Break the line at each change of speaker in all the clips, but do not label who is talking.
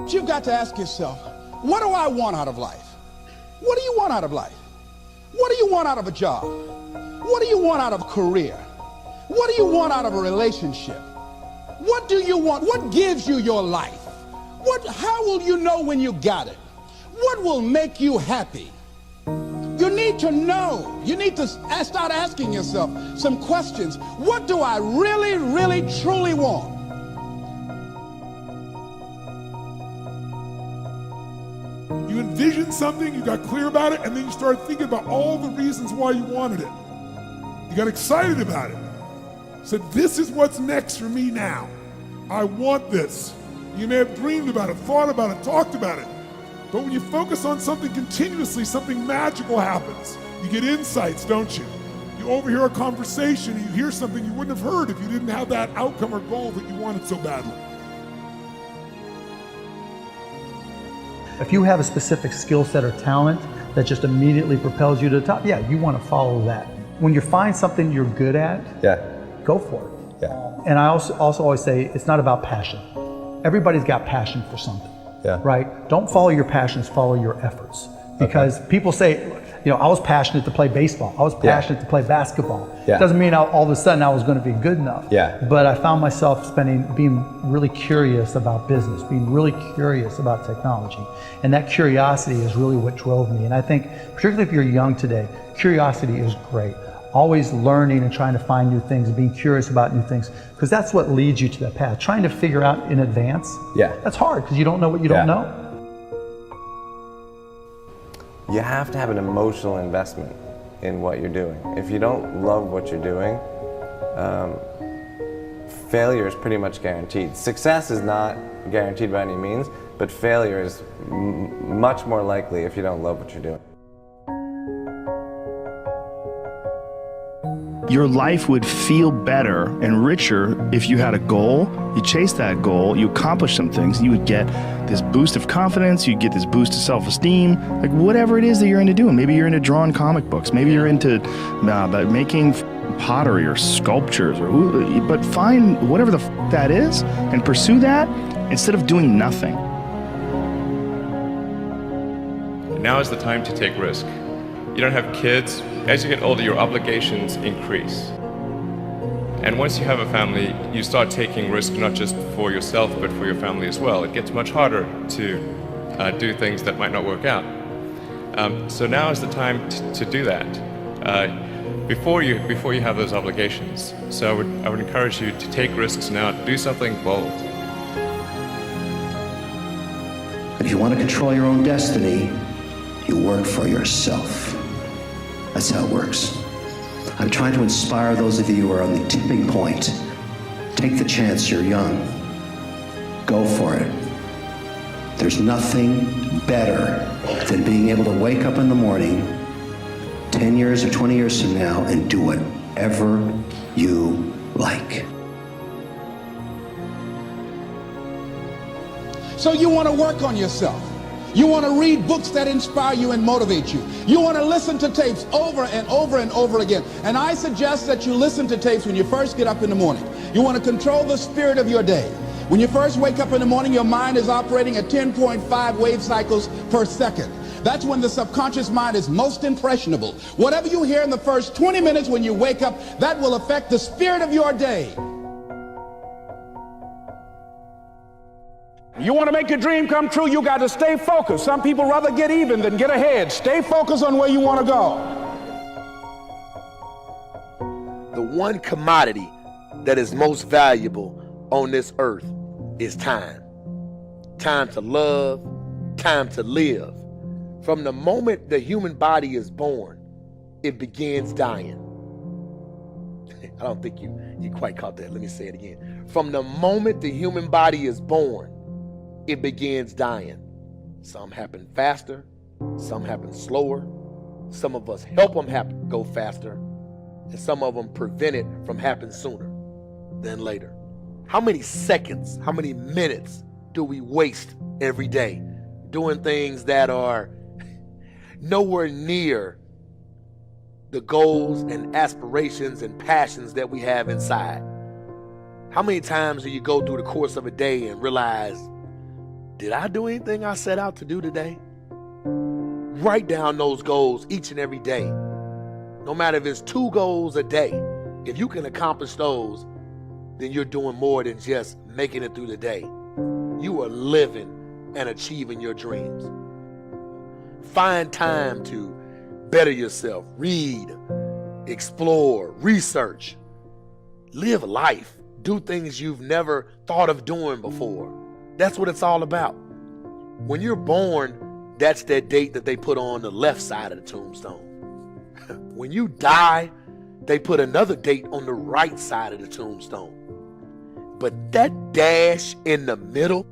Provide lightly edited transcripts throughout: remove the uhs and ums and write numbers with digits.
But you've got to ask yourself, what do I want out of life? What do you want out of life? What do you want out of a job? What do you want out of a career? What do you want out of a relationship? What do you want? What gives you your life? How will you know when you got it? What will make you happy? You need to know. You need to start asking yourself some questions. What do I really, really, truly want?
You envisioned something, you got clear about it, and then you started thinking about all the reasons why you wanted it. You got excited about it. Said, this is what's next for me now. I want this. You may have dreamed about it, thought about it, talked about it. But when you focus on something continuously, something magical happens. You get insights, don't you? You overhear a conversation, and you hear something you wouldn't have heard if you didn't have that outcome or goal that you wanted so badly.
If you have a specific skill set or talent that just immediately propels you to the top, yeah, you want to follow that. When you find something you're good at, go for it. And I also always say it's not about passion. Everybody's got passion for something, right? Don't follow your passions, follow your efforts. Because people say, you know, I was passionate to play baseball. I was passionate to play basketball. Doesn't mean all of a sudden I was going to be good enough. But I found myself being really curious about business, being really curious about technology. And that curiosity is really what drove me. And I think, particularly if you're young today, curiosity is great. Always learning and trying to find new things and being curious about new things, because that's what leads you to that path. Trying to figure out in advance, that's hard because you don't know what you don't know.
You have to have an emotional investment in what you're doing. If you don't love what you're doing, failure is pretty much guaranteed. Success is not guaranteed by any means, but failure is much more likely if you don't love what you're doing.
Your life would feel better and richer if you had a goal, you chased that goal, you accomplished some things, you would get this boost of confidence, you'd get this boost of self-esteem, like whatever it is that you're into doing. Maybe you're into drawing comic books, maybe you're into making pottery or sculptures, but find whatever the that is and pursue that instead of doing nothing.
Now is the time to take risk. You don't have kids. As you get older, your obligations increase. And once you have a family, you start taking risk not just for yourself, but for your family as well. It gets much harder to do things that might not work out. So now is the time to do that before you have those obligations. So I would encourage you to take risks now, do something bold.
But if you want to control your own destiny, you work for yourself. That's how it works. I'm trying to inspire those of you who are on the tipping point. Take the chance, you're young. Go for it. There's nothing better than being able to wake up in the morning 10 years or 20 years from now and do whatever you like.
So you want to work on yourself. You want to read books that inspire you and motivate you. You want to listen to tapes over and over and over again. And I suggest that you listen to tapes when you first get up in the morning. You want to control the spirit of your day. When you first wake up in the morning, your mind is operating at 10.5 wave cycles per second. That's when the subconscious mind is most impressionable. Whatever you hear in the first 20 minutes when you wake up, that will affect the spirit of your day. You want to make your dream come true, you got to stay focused. Some people rather get even than get ahead. Stay focused on where you want to go.
The one commodity that is most valuable on this earth is time. Time to love, time to live. From the moment the human body is born, it begins dying. I don't think you quite caught that. Let me say it again. From the moment the human body is born, it begins dying. Some happen faster, some happen slower. Some of us help them go faster, and some of them prevent it from happening sooner than later. How many seconds, how many minutes do we waste every day doing things that are nowhere near the goals and aspirations and passions that we have inside? How many times do you go through the course of a day and realize did I do anything I set out to do today? Write down those goals each and every day. No matter if it's 2 goals a day, if you can accomplish those, then you're doing more than just making it through the day. You are living and achieving your dreams. Find time to better yourself, read, explore, research, live life, do things you've never thought of doing before. That's what it's all about. When you're born, that's that date that they put on the left side of the tombstone. When you die, they put another date on the right side of the tombstone. But that dash in the middle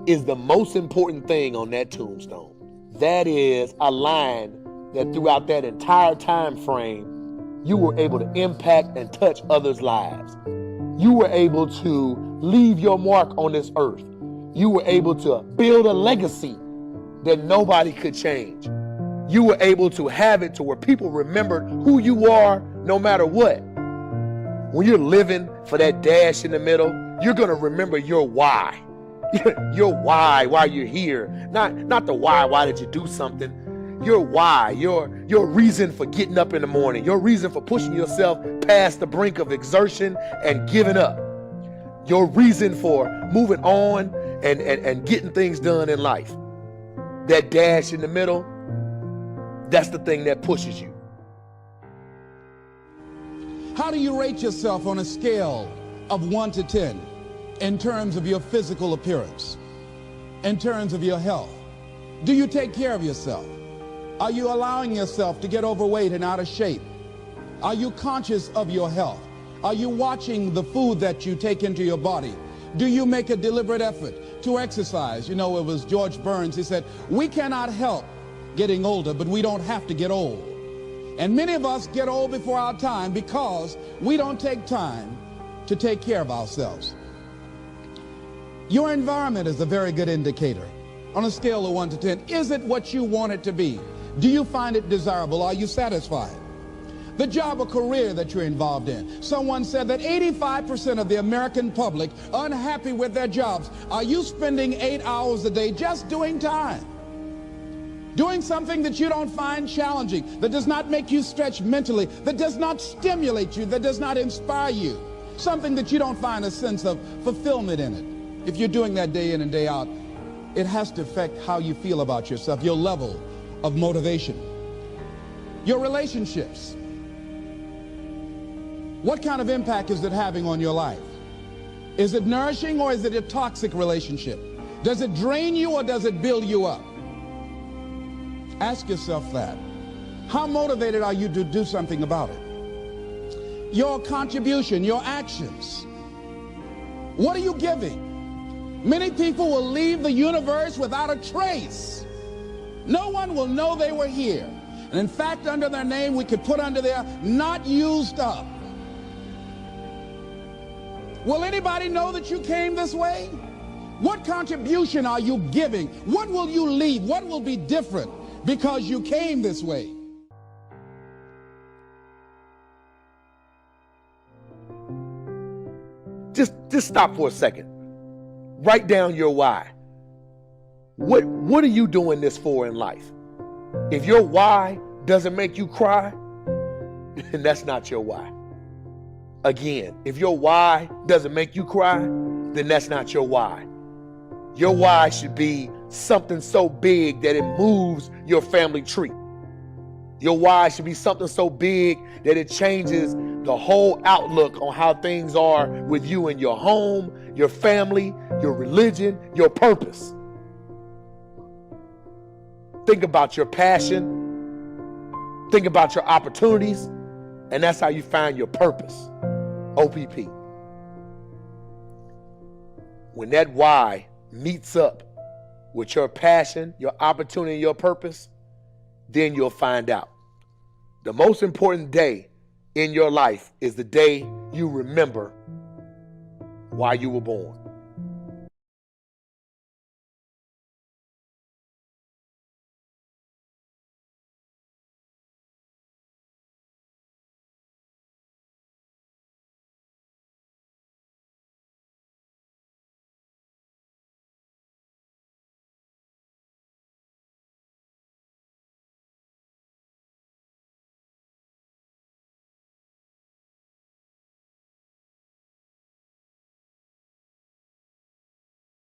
is the most important thing on that tombstone. That is a line that throughout that entire time frame, you were able to impact and touch others' lives. You were able to leave your mark on this earth. You were able to build a legacy that nobody could change. You were able to have it to where people remembered who you are no matter what. When you're living for that dash in the middle, you're going to remember your why. Your why you're here. Not the why did you do something. Your why, your reason for getting up in the morning, your reason for pushing yourself past the brink of exertion and giving up. Your reason for moving on and getting things done in life. That dash in the middle, that's the thing that pushes you.
How do you rate yourself on a scale of 1 to 10 in terms of your physical appearance, in terms of your health? Do you take care of yourself? Are you allowing yourself to get overweight and out of shape? Are you conscious of your health? Are you watching the food that you take into your body? Do you make a deliberate effort to exercise? You know, it was George Burns, he said, we cannot help getting older, but we don't have to get old. And many of us get old before our time because we don't take time to take care of ourselves. Your environment is a very good indicator. On a scale of 1 to 10, is it what you want it to be? Do you find it desirable? Are you satisfied? The job or career that you're involved in. Someone said that 85% of the American public are unhappy with their jobs. Are you spending 8 hours a day just doing time? Doing something that you don't find challenging, that does not make you stretch mentally, that does not stimulate you, that does not inspire you. Something that you don't find a sense of fulfillment in it. If you're doing that day in and day out, it has to affect how you feel about yourself, your level of motivation. Your relationships. What kind of impact is it having on your life? Is it nourishing or is it a toxic relationship? Does it drain you or does it build you up? Ask yourself that. How motivated are you to do something about it? Your contribution, your actions. What are you giving? Many people will leave the universe without a trace. No one will know they were here. And in fact, under their name, we could put under there, not used up. Will anybody know that you came this way? What contribution are you giving? What will you leave? What will be different because you came this way?
Just stop for a second. Write down your why. What are you doing this for in life? If your why doesn't make you cry, then that's not your why. Again, if your why doesn't make you cry, then that's not your why. Your why should be something so big that it moves your family tree. Your why should be something so big that it changes the whole outlook on how things are with you and your home, your family, your religion, your purpose. Think about your passion. Think about your opportunities. And that's how you find your purpose. OPP. When that why meets up with your passion, your opportunity, your purpose, then you'll find out. The most important day in your life is the day you remember why you were born.